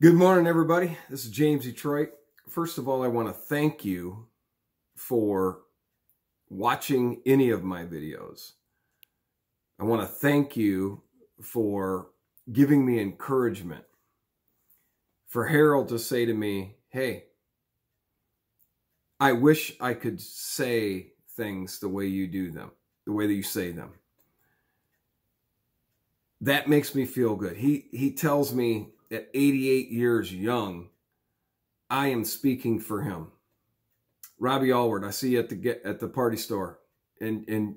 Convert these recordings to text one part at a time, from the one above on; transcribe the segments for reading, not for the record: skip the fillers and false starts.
Good morning, everybody. This is James Detroit. First of all, I want to thank you for watching any of my videos. I want to thank you for giving me encouragement. For Harold to say to me, hey, I wish I could say things the way you do them, the way that you say them. That makes me feel good. He tells me at 88 years young, I am speaking for him. Robbie Allward, I see you at the party store, and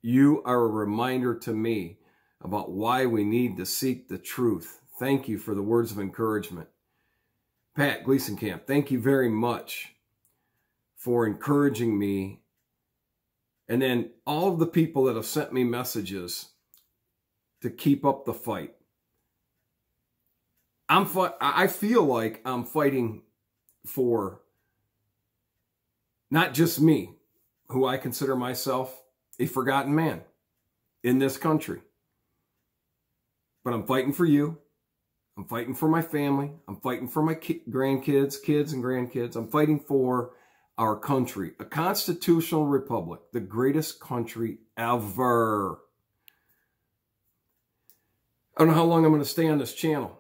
you are a reminder to me about why we need to seek the truth. Thank you for the words of encouragement. Pat Gleason-Camp, thank you very much for encouraging me. And then all of the people that have sent me messages to keep up the fight. I feel like I'm fighting for not just me, who I consider myself a forgotten man in this country, but I'm fighting for you. I'm fighting for my family. I'm fighting for my grandkids, kids and grandkids. I'm fighting for our country, a constitutional republic, the greatest country ever. I don't know how long I'm going to stay on this channel.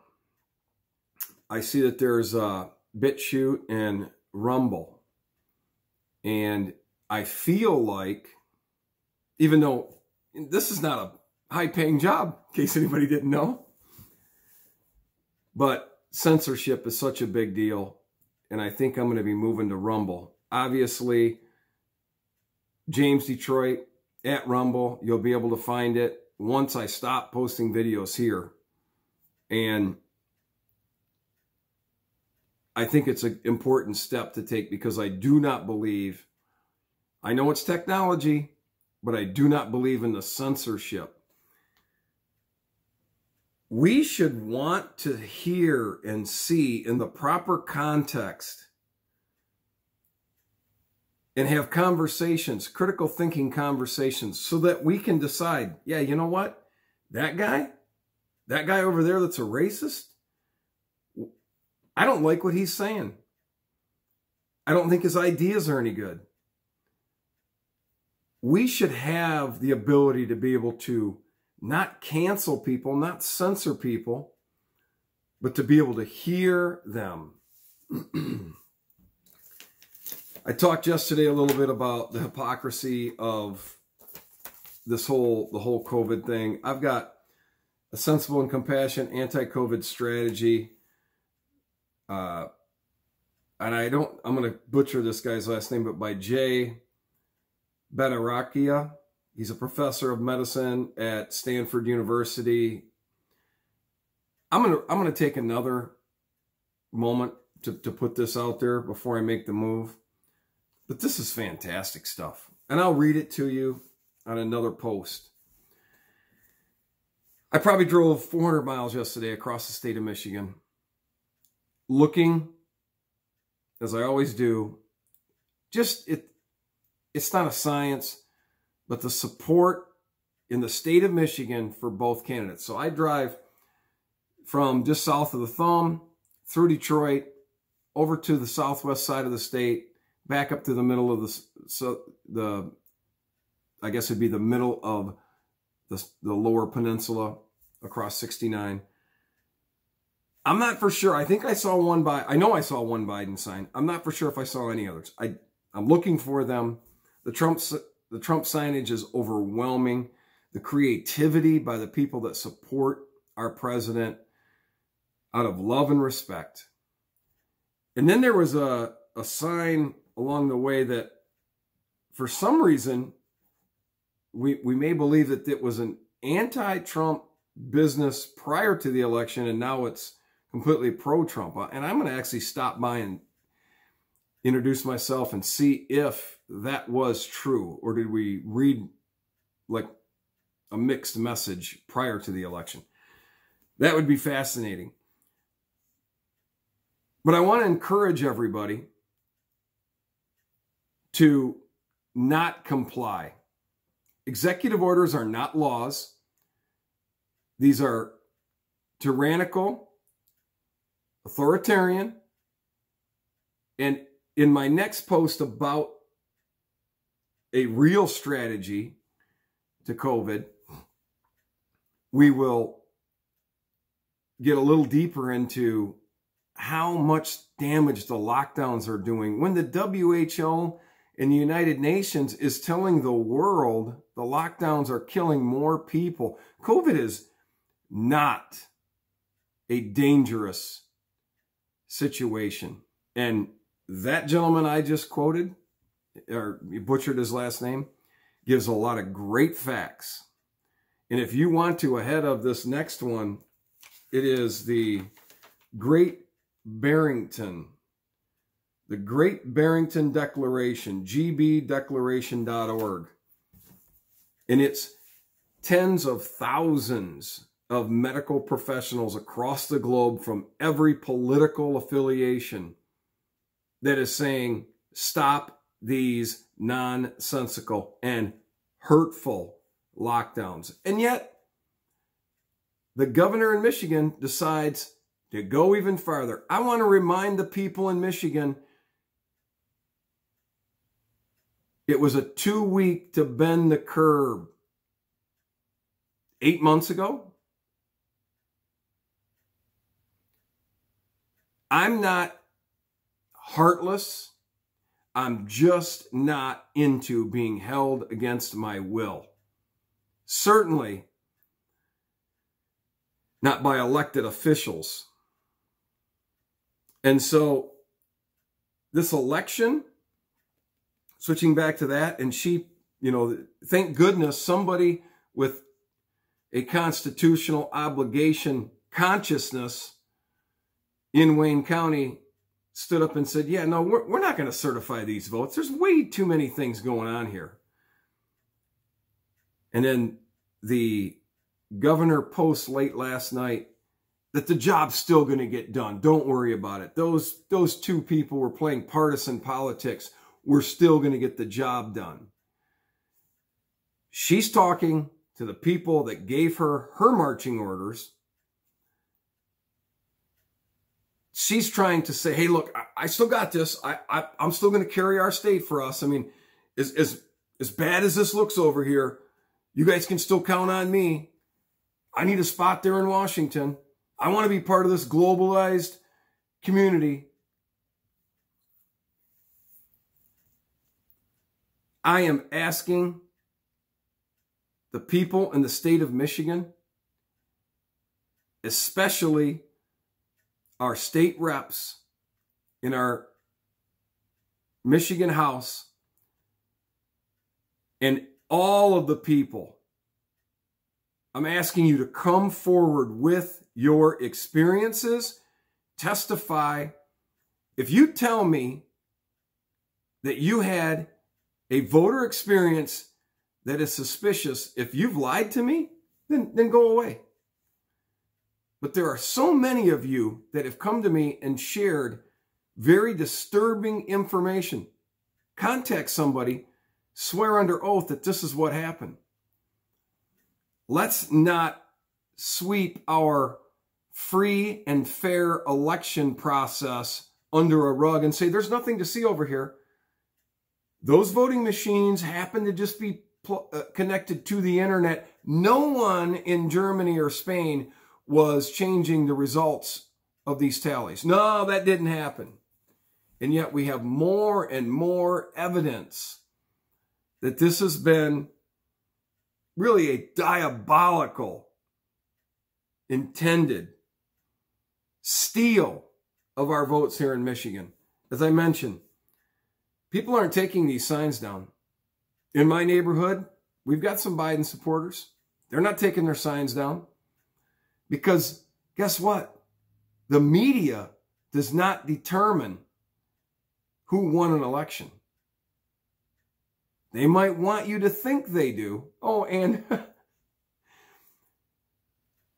I see that there's BitChute and Rumble. And I feel like, even though this is not a high-paying job, in case anybody didn't know, but censorship is such a big deal, and I think I'm going to be moving to Rumble. Obviously, James Detroit at Rumble, you'll be able to find it once I stop posting videos here. And I think it's an important step to take because I do not believe, I know it's technology, but I do not believe in the censorship. We should want to hear and see in the proper context and have conversations, critical thinking conversations, so that we can decide, yeah, you know what? That guy over there that's a racist, I don't like what he's saying. I don't think his ideas are any good. We should have the ability to be able to not cancel people, not censor people, but to be able to hear them. I talked yesterday a little bit about the hypocrisy of the whole COVID thing. I've got a sensible and compassionate anti-COVID strategy. And I'm going to butcher this guy's last name, but by Jay Benarakia. He's a professor of medicine at Stanford University. I'm going to take another moment to put this out there before I make the move. But this is fantastic stuff. And I'll read it to you on another post. I probably drove 400 miles yesterday across the state of Michigan, looking, as I always do, it's not a science, but the support in the state of Michigan for both candidates. So I drive from just south of the Thumb, through Detroit, over to the southwest side of the state, back up to the middle of I guess it'd be the middle of the lower peninsula across 69. I'm not for sure. I think I saw one I know I saw one Biden sign. I'm not for sure if I saw any others. I'm looking for them. The Trump signage is overwhelming. The creativity by the people that support our president out of love and respect. And then there was a sign along the way that for some reason we may believe that it was an anti-Trump business prior to the election, and now it's completely pro-Trump. And I'm going to actually stop by and introduce myself and see if that was true, or did we read like a mixed message prior to the election. That would be fascinating. But I want to encourage everybody to not comply. Executive orders are not laws. These are tyrannical authoritarian. And in my next post about a real strategy to COVID, we will get a little deeper into how much damage the lockdowns are doing. When the WHO and the United Nations is telling the world the lockdowns are killing more people, COVID is not a dangerous situation. And that gentleman I just quoted, or butchered his last name, gives a lot of great facts. And if you want to, ahead of this next one, it is the Great Barrington Declaration, gbdeclaration.org. And it's tens of thousands of medical professionals across the globe from every political affiliation that is saying, stop these nonsensical and hurtful lockdowns. And yet, the governor in Michigan decides to go even farther. I want to remind the people in Michigan, it was a 2-week to bend the curve 8 months ago. I'm not heartless. I'm just not into being held against my will. Certainly not by elected officials. And so this election, switching back to that, and thank goodness somebody with a constitutional obligation consciousness in Wayne County stood up and said, yeah, no, we're not going to certify these votes. There's way too many things going on here. And then the governor posts late last night that the job's still going to get done. Don't worry about it. Those two people were playing partisan politics. We're still going to get the job done. She's talking to the people that gave her marching orders. She's trying to say, hey, look, I still got this. I'm still going to carry our state for us. I mean, as bad as this looks over here, you guys can still count on me. I need a spot there in Washington. I want to be part of this globalized community. I am asking the people in the state of Michigan, especially our state reps in our Michigan House, and all of the people, I'm asking you to come forward with your experiences, testify. If you tell me that you had a voter experience that is suspicious, if you've lied to me, then go away. But there are so many of you that have come to me and shared very disturbing information. Contact somebody, swear under oath that this is what happened. Let's not sweep our free and fair election process under a rug and say there's nothing to see over here. Those voting machines happen to just be connected to the internet. No one in Germany or Spain was changing the results of these tallies. No, that didn't happen. And yet we have more and more evidence that this has been really a diabolical, intended steal of our votes here in Michigan. As I mentioned, people aren't taking these signs down. In my neighborhood, we've got some Biden supporters. They're not taking their signs down because guess what? The media does not determine who won an election. They might want you to think they do. Oh, and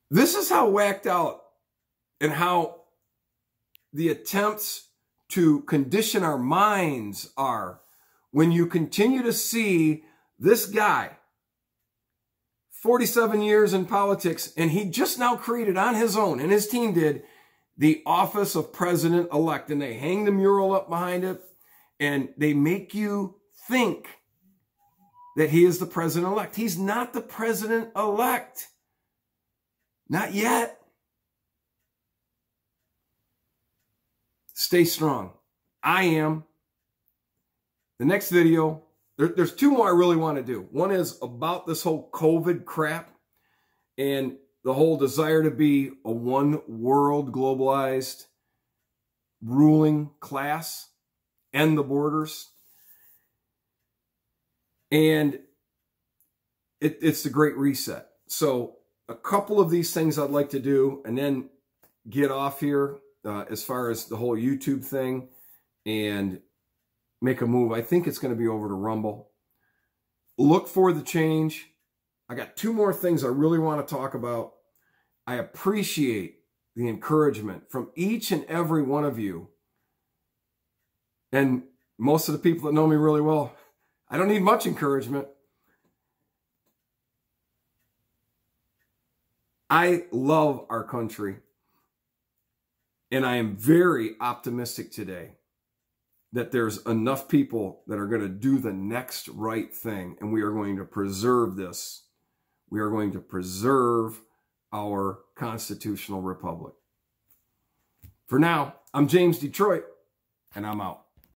this is how whacked out and how the attempts to condition our minds are when you continue to see this guy, 47 years in politics, and he just now created on his own, and his team did, the office of president-elect, and they hang the mural up behind it, and they make you think that he is the president-elect. He's not the president-elect. Not yet. Stay strong. I am. The next video, there's two more I really want to do. One is about this whole COVID crap and the whole desire to be a one world globalized ruling class, end the borders. And it's the Great Reset. So a couple of these things I'd like to do and then get off here as far as the whole YouTube thing and make a move. I think it's going to be over to Rumble. Look for the change. I got two more things I really want to talk about. I appreciate the encouragement from each and every one of you. And most of the people that know me really well, I don't need much encouragement. I love our country. And I am very optimistic today that there's enough people that are going to do the next right thing. And we are going to preserve this. We are going to preserve our constitutional republic. For now, I'm James Detroit, and I'm out.